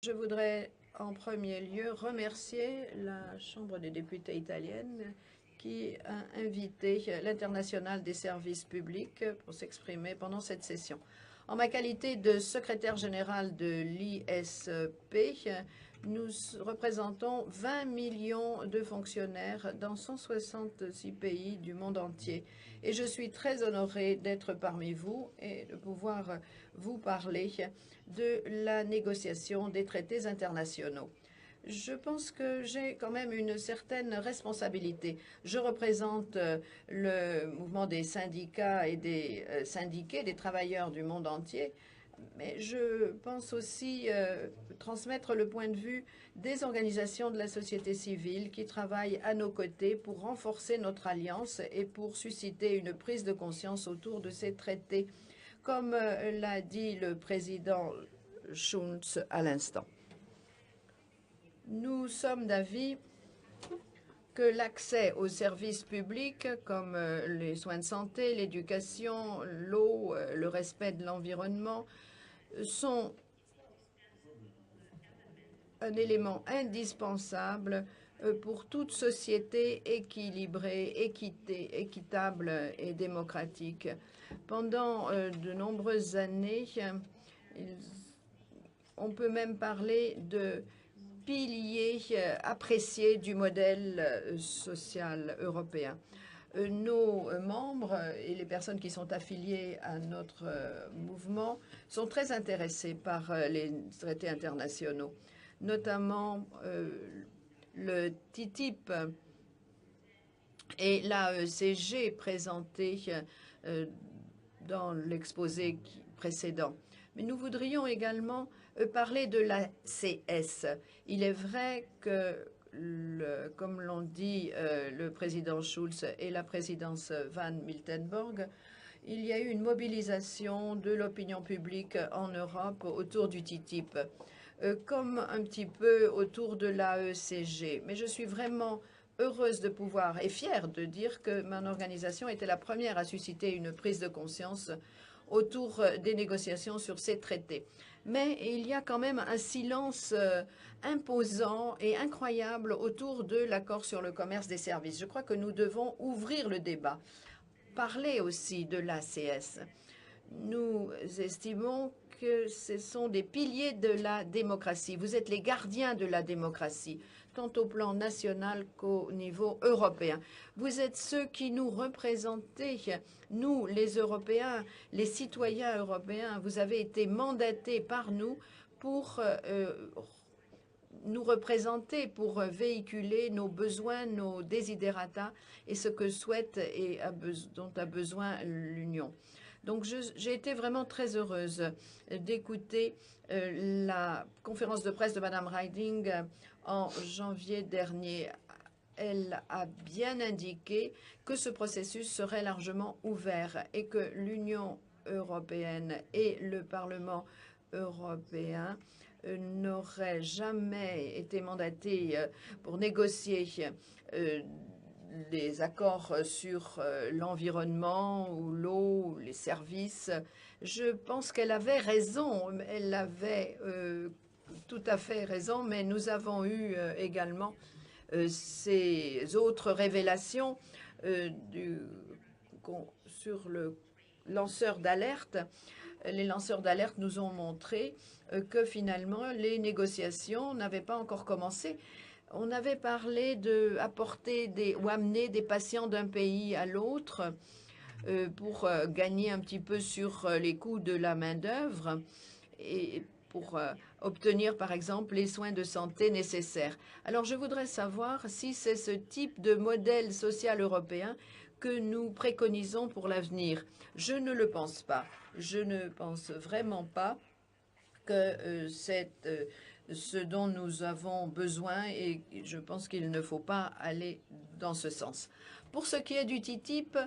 Je voudrais en premier lieu remercier la Chambre des députés italienne qui a invité l'Internationale des services publics pour s'exprimer pendant cette session. En ma qualité de secrétaire général de l'ISP, nous représentons 20 millions de fonctionnaires dans 166 pays du monde entier. Et je suis très honorée d'être parmi vous et de pouvoir vous parler de la négociation des traités internationaux. Je pense que j'ai quand même une certaine responsabilité. Je représente le mouvement des syndicats et des syndiqués, des travailleurs du monde entier, mais je pense aussi transmettre le point de vue des organisations de la société civile qui travaillent à nos côtés pour renforcer notre alliance et pour susciter une prise de conscience autour de ces traités, comme l'a dit le président Schulz à l'instant. Nous sommes d'avis que l'accès aux services publics comme les soins de santé, l'éducation, l'eau, le respect de l'environnement sont un élément indispensable pour toute société équilibrée, équitable et démocratique. Pendant de nombreuses années, on peut même parler de piliers appréciés du modèle social européen. Nos membres et les personnes qui sont affiliées à notre mouvement sont très intéressés par les traités internationaux, notamment le TTIP et l'AECG présenté dans l'exposé précédent. Mais nous voudrions également parler de l'ACS. Il est vrai que, comme l'ont dit le président Schulz et la présidence Van Miltenborg, il y a eu une mobilisation de l'opinion publique en Europe autour du TTIP, comme un petit peu autour de l'AECG. Mais je suis vraiment heureuse de pouvoir et fière de dire que mon organisation était la première à susciter une prise de conscience autour des négociations sur ces traités. Mais il y a quand même un silence imposant et incroyable autour de l'accord sur le commerce des services. Je crois que nous devons ouvrir le débat, parler aussi de l'ACS. Nous estimons que ce sont des piliers de la démocratie. Vous êtes les gardiens de la démocratie, tant au plan national qu'au niveau européen. Vous êtes ceux qui nous représentez, nous, les Européens, les citoyens européens. Vous avez été mandatés par nous pour nous représenter, pour véhiculer nos besoins, nos desiderata et ce que souhaite et dont a besoin l'Union. Donc j'ai été vraiment très heureuse d'écouter la conférence de presse de Madame Reding en janvier dernier. Elle a bien indiqué que ce processus serait largement ouvert et que l'Union européenne et le Parlement européen n'auraient jamais été mandatés pour négocier les accords sur l'environnement ou l'eau, ou les services. Je pense qu'elle avait raison, elle avait tout à fait raison, mais nous avons eu également ces autres révélations sur le lanceur d'alerte. Les lanceurs d'alerte nous ont montré que finalement les négociations n'avaient pas encore commencé. On avait parlé d'apporter ou amener des patients d'un pays à l'autre pour gagner un petit peu sur les coûts de la main-d'œuvre et pour obtenir, par exemple, les soins de santé nécessaires. Alors, je voudrais savoir si c'est ce type de modèle social européen que nous préconisons pour l'avenir. Je ne le pense pas. Je ne pense vraiment pas que c'est ce dont nous avons besoin et je pense qu'il ne faut pas aller dans ce sens. Pour ce qui est du TTIP,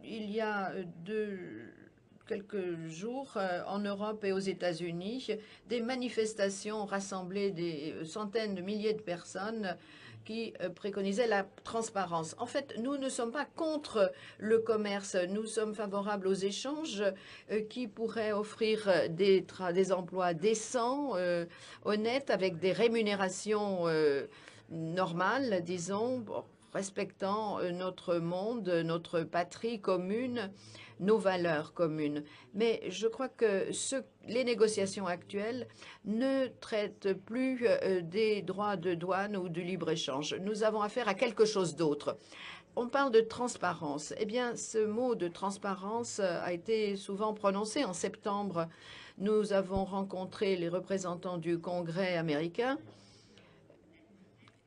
il y a quelques jours en Europe et aux États-Unis, des manifestations ont rassemblé des centaines de milliers de personnes qui préconisait la transparence. En fait, nous ne sommes pas contre le commerce. Nous sommes favorables aux échanges qui pourraient offrir des emplois décents, honnêtes, avec des rémunérations normales, disons, respectant notre monde, notre patrie commune, nos valeurs communes. Mais je crois que les négociations actuelles ne traitent plus des droits de douane ou du libre-échange. Nous avons affaire à quelque chose d'autre. On parle de transparence. Eh bien, ce mot de transparence a été souvent prononcé. En septembre, nous avons rencontré les représentants du Congrès américain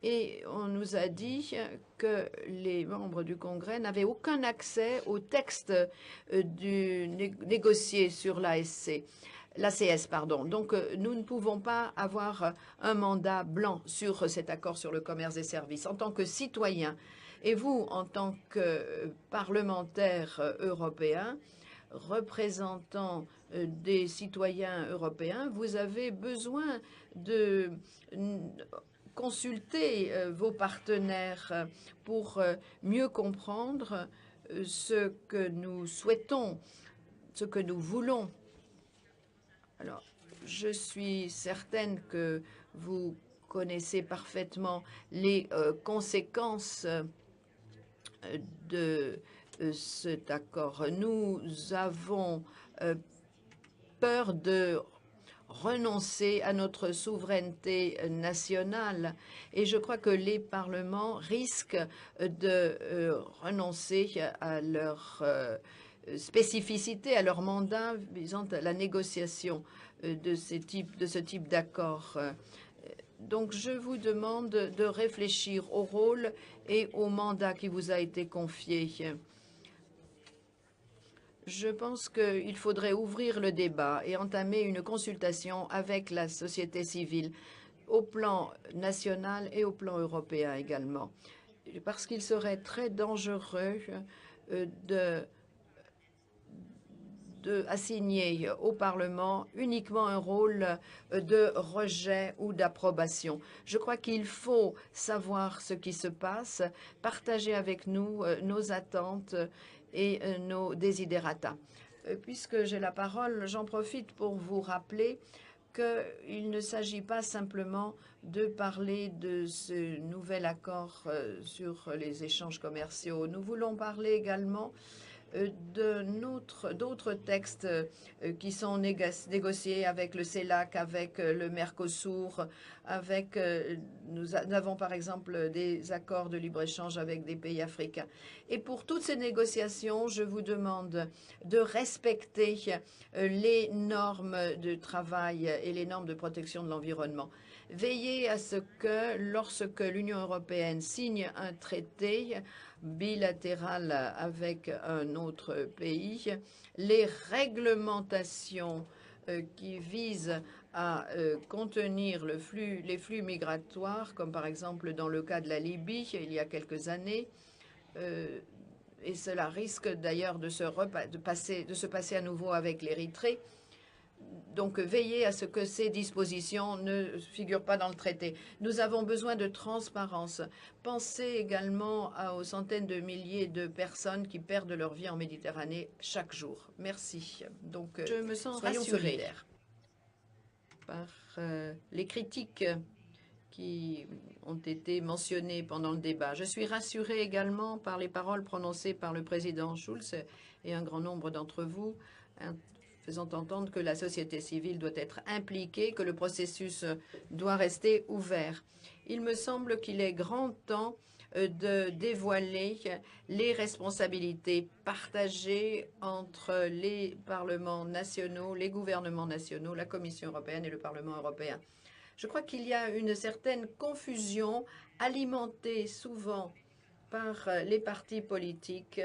et on nous a dit que les membres du Congrès n'avaient aucun accès au texte négocié sur l'ACS, pardon. Donc, nous ne pouvons pas avoir un mandat blanc sur cet accord sur le commerce des services. En tant que citoyen, et vous, en tant que parlementaire européen, représentant des citoyens européens, vous avez besoin de consulter vos partenaires pour mieux comprendre ce que nous souhaitons, ce que nous voulons. Alors, je suis certaine que vous connaissez parfaitement les conséquences de cet accord. Nous avons peur de renoncer à notre souveraineté nationale. Et je crois que les parlements risquent de renoncer à leur spécificité, à leur mandat visant à la négociation de ce type d'accord. Donc, je vous demande de réfléchir au rôle et au mandat qui vous a été confié. Je pense qu'il faudrait ouvrir le débat et entamer une consultation avec la société civile au plan national et au plan européen également. Parce qu'il serait très dangereux assigner au Parlement uniquement un rôle de rejet ou d'approbation. Je crois qu'il faut savoir ce qui se passe, partager avec nous nos attentes et nos desiderata. Puisque j'ai la parole, j'en profite pour vous rappeler qu'il ne s'agit pas simplement de parler de ce nouvel accord sur les échanges commerciaux. Nous voulons parler également d'autres textes qui sont négociés avec le CELAC, avec le Mercosur, nous avons par exemple des accords de libre-échange avec des pays africains. Et pour toutes ces négociations, je vous demande de respecter les normes de travail et les normes de protection de l'environnement. Veillez à ce que lorsque l'Union européenne signe un traité bilatéral avec un autre pays, les réglementations qui visent à contenir les flux migratoires, comme par exemple dans le cas de la Libye il y a quelques années, et cela risque d'ailleurs de se passer à nouveau avec l'Érythrée. Donc, veillez à ce que ces dispositions ne figurent pas dans le traité. Nous avons besoin de transparence. Pensez également aux centaines de milliers de personnes qui perdent leur vie en Méditerranée chaque jour. Merci. Donc, je me sens rassurée par les critiques qui ont été mentionnées pendant le débat. Je suis rassurée également par les paroles prononcées par le président Schulz et un grand nombre d'entre vous, faisant entendre que la société civile doit être impliquée, que le processus doit rester ouvert. Il me semble qu'il est grand temps de dévoiler les responsabilités partagées entre les parlements nationaux, les gouvernements nationaux, la Commission européenne et le Parlement européen. Je crois qu'il y a une certaine confusion alimentée souvent par les partis politiques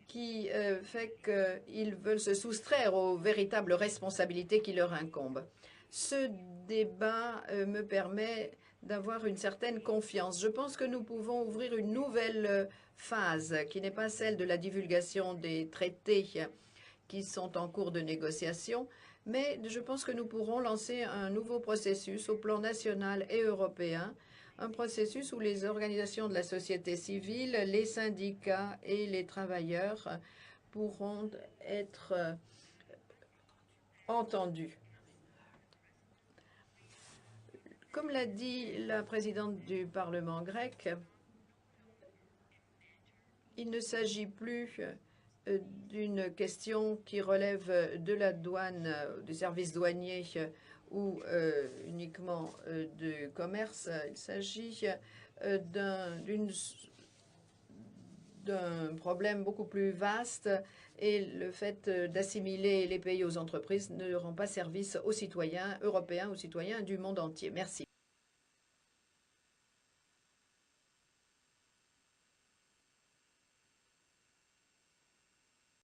qui fait qu'ils veulent se soustraire aux véritables responsabilités qui leur incombent. Ce débat me permet d'avoir une certaine confiance. Je pense que nous pouvons ouvrir une nouvelle phase qui n'est pas celle de la divulgation des traités qui sont en cours de négociation, mais je pense que nous pourrons lancer un nouveau processus au plan national et européen un processus où les organisations de la société civile, les syndicats et les travailleurs pourront être entendus. Comme l'a dit la présidente du Parlement grec, il ne s'agit plus d'une question qui relève de la douane, du service douanier ou uniquement du commerce. Il s'agit d'un problème beaucoup plus vaste et le fait d'assimiler les pays aux entreprises ne rend pas service aux citoyens européens, aux citoyens du monde entier. Merci.